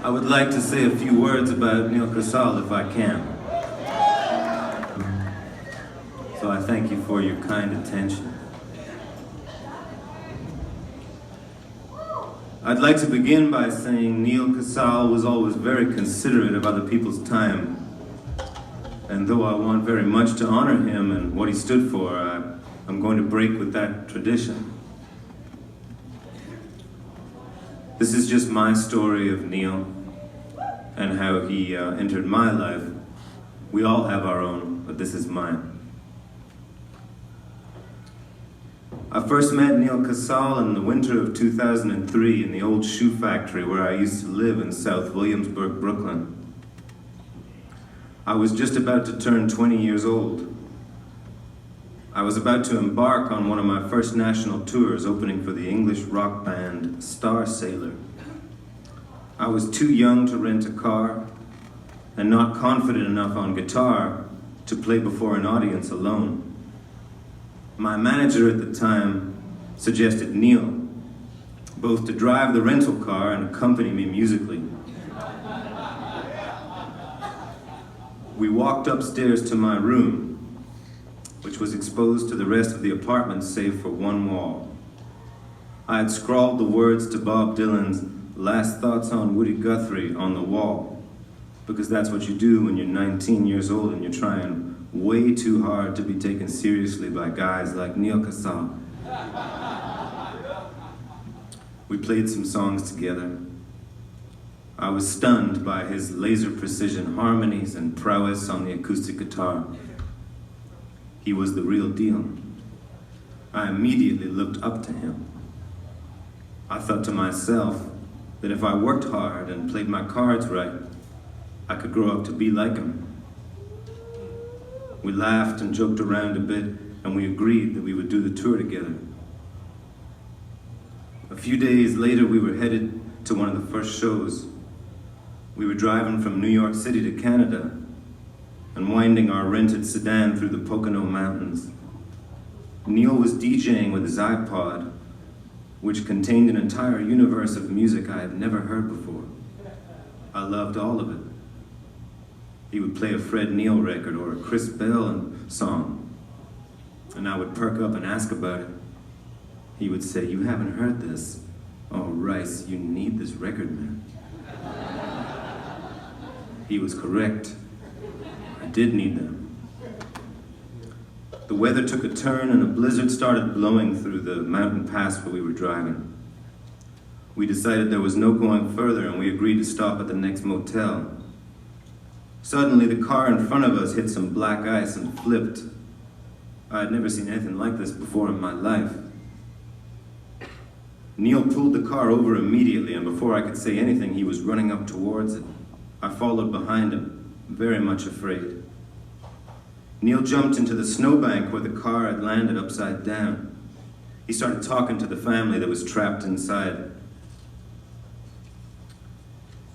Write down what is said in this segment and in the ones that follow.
I would like to say a few words about Neal Casal if I can. So I thank you for your kind attention. I'd like to begin by saying Neal Casal was always very considerate of other people's time. And though I want very much to honor him and what he stood for, I'm going to break with that tradition. This is just my story of Neal and how he entered my life. We all have our own, but this is mine. I first met Neal Casal in the winter of 2003 in the old shoe factory where I used to live in South Williamsburg, Brooklyn. I was just about to turn 20 years old. I was about to embark on one of my first national tours, opening for the English rock band Star Sailor. I was too young to rent a car and not confident enough on guitar to play before an audience alone. My manager at the time suggested Neal, both to drive the rental car and accompany me musically. We walked upstairs to my room, which was exposed to the rest of the apartment save for one wall. I had scrawled the words to Bob Dylan's Last Thoughts on Woody Guthrie on the wall, because that's what you do when you're 19 years old and you're trying way too hard to be taken seriously by guys like Neal Casal. We played some songs together. I was stunned by his laser precision harmonies and prowess on the acoustic guitar. He was the real deal. I immediately looked up to him. I thought to myself that if I worked hard and played my cards right, I could grow up to be like him. We laughed and joked around a bit, and we agreed that we would do the tour together. A few days later, we were headed to one of the first shows. We were driving from New York City to Canada and winding our rented sedan through the Pocono Mountains. Neal was DJing with his iPod, which contained an entire universe of music I had never heard before. I loved all of it. He would play a Fred Neil record or a Chris Bell song, and I would perk up and ask about it. He would say, "You haven't heard this? Oh, Rice, you need this record, man." He was correct. I did need them. The weather took a turn and a blizzard started blowing through the mountain pass where we were driving. We decided there was no going further and we agreed to stop at the next motel. Suddenly the car in front of us hit some black ice and flipped. I had never seen anything like this before in my life. Neal pulled the car over immediately, and before I could say anything, he was running up towards it. I followed behind him, very much afraid. Neal jumped into the snowbank where the car had landed upside down. He started talking to the family that was trapped inside.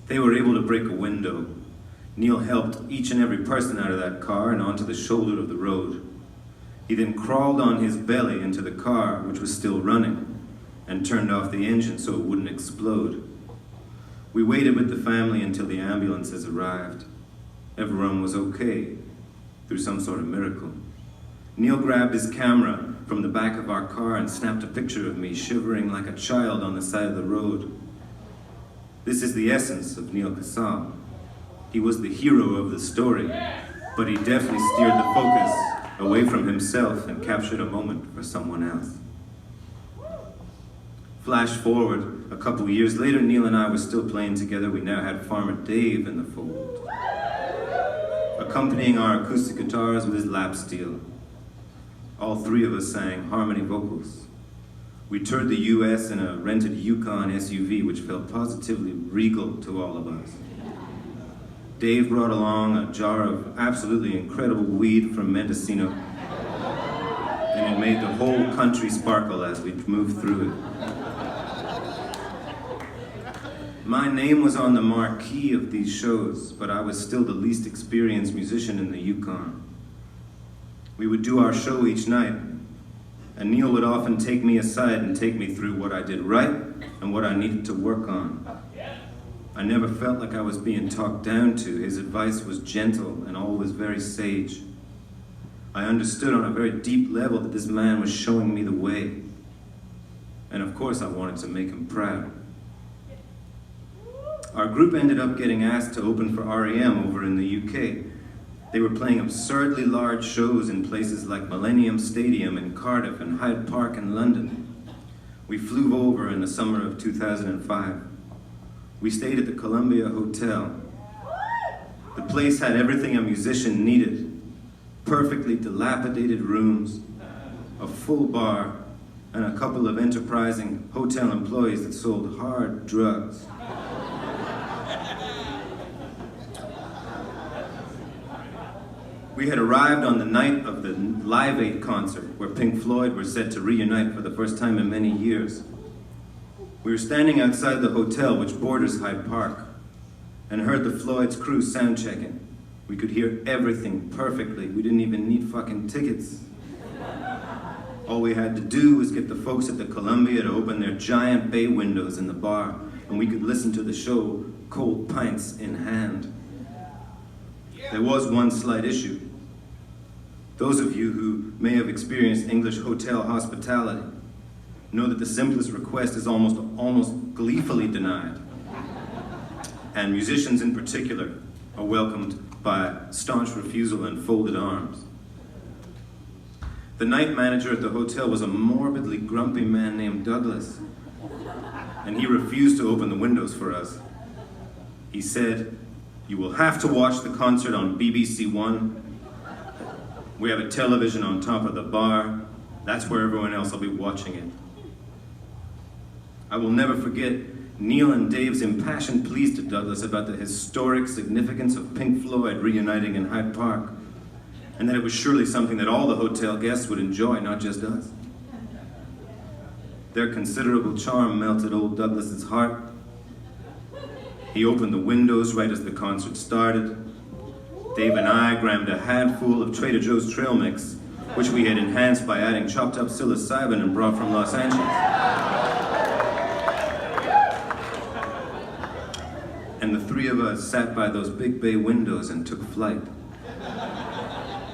They were able to break a window. Neal helped each and every person out of that car and onto the shoulder of the road. He then crawled on his belly into the car, which was still running, and turned off the engine so it wouldn't explode. We waited with the family until the ambulances arrived. Everyone was okay, through some sort of miracle. Neal grabbed his camera from the back of our car and snapped a picture of me shivering like a child on the side of the road. This is the essence of Neal Casal. He was the hero of the story, but he definitely steered the focus away from himself and captured a moment for someone else. Flash forward, a couple years later, Neal and I were still playing together. We now had Farmer Dave in the fold, accompanying our acoustic guitars with his lap steel. All three of us sang harmony vocals. We toured the US in a rented Yukon SUV, which felt positively regal to all of us. Dave brought along a jar of absolutely incredible weed from Mendocino, and it made the whole country sparkle as we moved through it. My name was on the marquee of these shows, but I was still the least experienced musician in the Yukon. We would do our show each night, and Neal would often take me aside and take me through what I did right and what I needed to work on. I never felt like I was being talked down to. His advice was gentle and always very sage. I understood on a very deep level that this man was showing me the way. And of course I wanted to make him proud. Our group ended up getting asked to open for REM over in the UK. They were playing absurdly large shows in places like Millennium Stadium in Cardiff and Hyde Park in London. We flew over in the summer of 2005. We stayed at the Columbia Hotel. The place had everything a musician needed. Perfectly dilapidated rooms, a full bar, and a couple of enterprising hotel employees that sold hard drugs. We had arrived on the night of the Live Aid concert, where Pink Floyd were set to reunite for the first time in many years. We were standing outside the hotel, which borders Hyde Park, and heard the Floyd's crew sound checking. We could hear everything perfectly. We didn't even need fucking tickets. All we had to do was get the folks at the Columbia to open their giant bay windows in the bar, and we could listen to the show, cold pints in hand. There was one slight issue. Those of you who may have experienced English hotel hospitality know that the simplest request is almost gleefully denied. And musicians in particular are welcomed by staunch refusal and folded arms. The night manager at the hotel was a morbidly grumpy man named Douglas, and he refused to open the windows for us. He said, "You will have to watch the concert on BBC One. We have a television on top of the bar. That's where everyone else will be watching it." I will never forget Neal and Dave's impassioned pleas to Douglas about the historic significance of Pink Floyd reuniting in Hyde Park, and that it was surely something that all the hotel guests would enjoy, not just us. Their considerable charm melted old Douglas's heart. He opened the windows right as the concert started. Dave and I grabbed a handful of Trader Joe's trail mix, which we had enhanced by adding chopped up psilocybin and brought from Los Angeles. And the three of us sat by those big bay windows and took flight.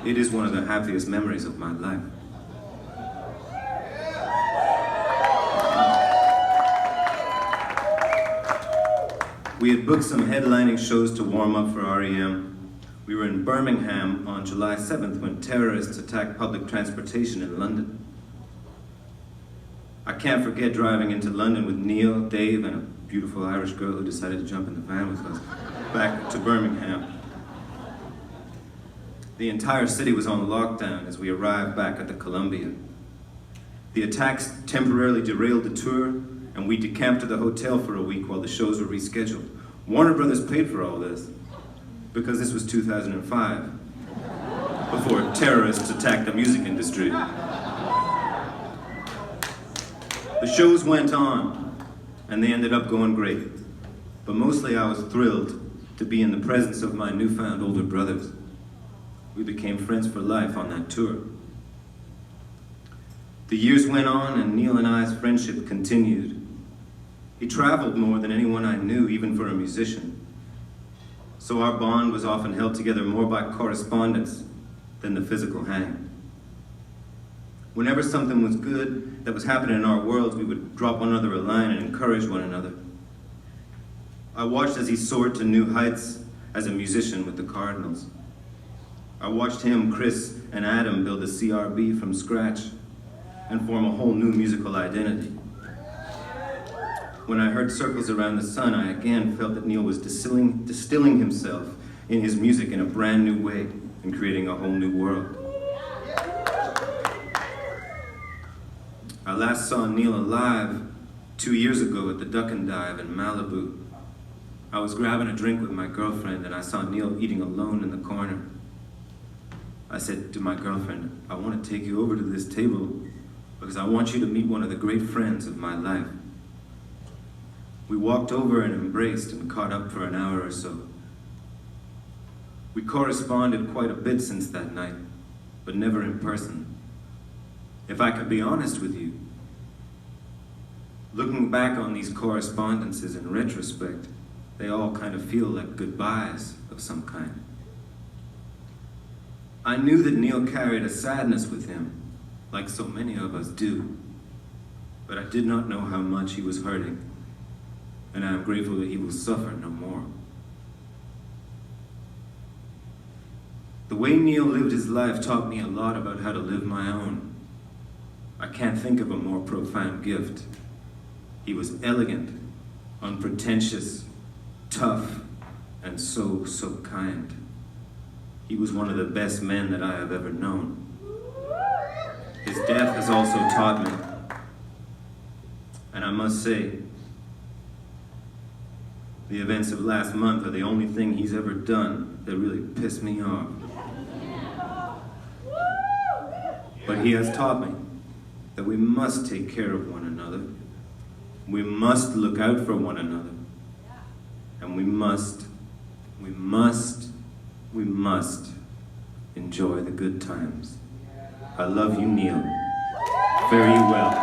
It is one of the happiest memories of my life. We had booked some headlining shows to warm up for REM. We were in Birmingham on July 7th when terrorists attacked public transportation in London. I can't forget driving into London with Neal, Dave, and a beautiful Irish girl who decided to jump in the van with us back to Birmingham. The entire city was on lockdown as we arrived back at the Columbia. The attacks temporarily derailed the tour, and we decamped to the hotel for a week while the shows were rescheduled. Warner Brothers paid for all this, because this was 2005, before terrorists attacked the music industry. The shows went on, and they ended up going great. But mostly I was thrilled to be in the presence of my newfound older brothers. We became friends for life on that tour. The years went on, and Neal and I's friendship continued. He traveled more than anyone I knew, even for a musician. So our bond was often held together more by correspondence than the physical hang. Whenever something was good that was happening in our worlds, we would drop one another a line and encourage one another. I watched as he soared to new heights as a musician with the Cardinals. I watched him, Chris, and Adam build a CRB from scratch and form a whole new musical identity. When I heard Circles Around the Sun, I again felt that Neal was distilling himself in his music in a brand new way and creating a whole new world. I last saw Neal alive 2 years ago at the Duck and Dive in Malibu. I was grabbing a drink with my girlfriend and I saw Neal eating alone in the corner. I said to my girlfriend, "I want to take you over to this table because I want you to meet one of the great friends of my life." We walked over and embraced and caught up for an hour or so. We corresponded quite a bit since that night, but never in person. If I could be honest with you, looking back on these correspondences in retrospect, they all kind of feel like goodbyes of some kind. I knew that Neal carried a sadness with him, like so many of us do, but I did not know how much he was hurting, and I am grateful that he will suffer no more. The way Neal lived his life taught me a lot about how to live my own. I can't think of a more profound gift. He was elegant, unpretentious, tough, and so kind. He was one of the best men that I have ever known. His death has also taught me, and I must say, the events of last month are the only thing he's ever done that really pissed me off. But he has taught me that we must take care of one another. We must look out for one another. And we must enjoy the good times. I love you, Neal. Very well.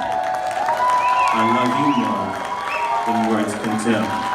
I love you more than words can tell.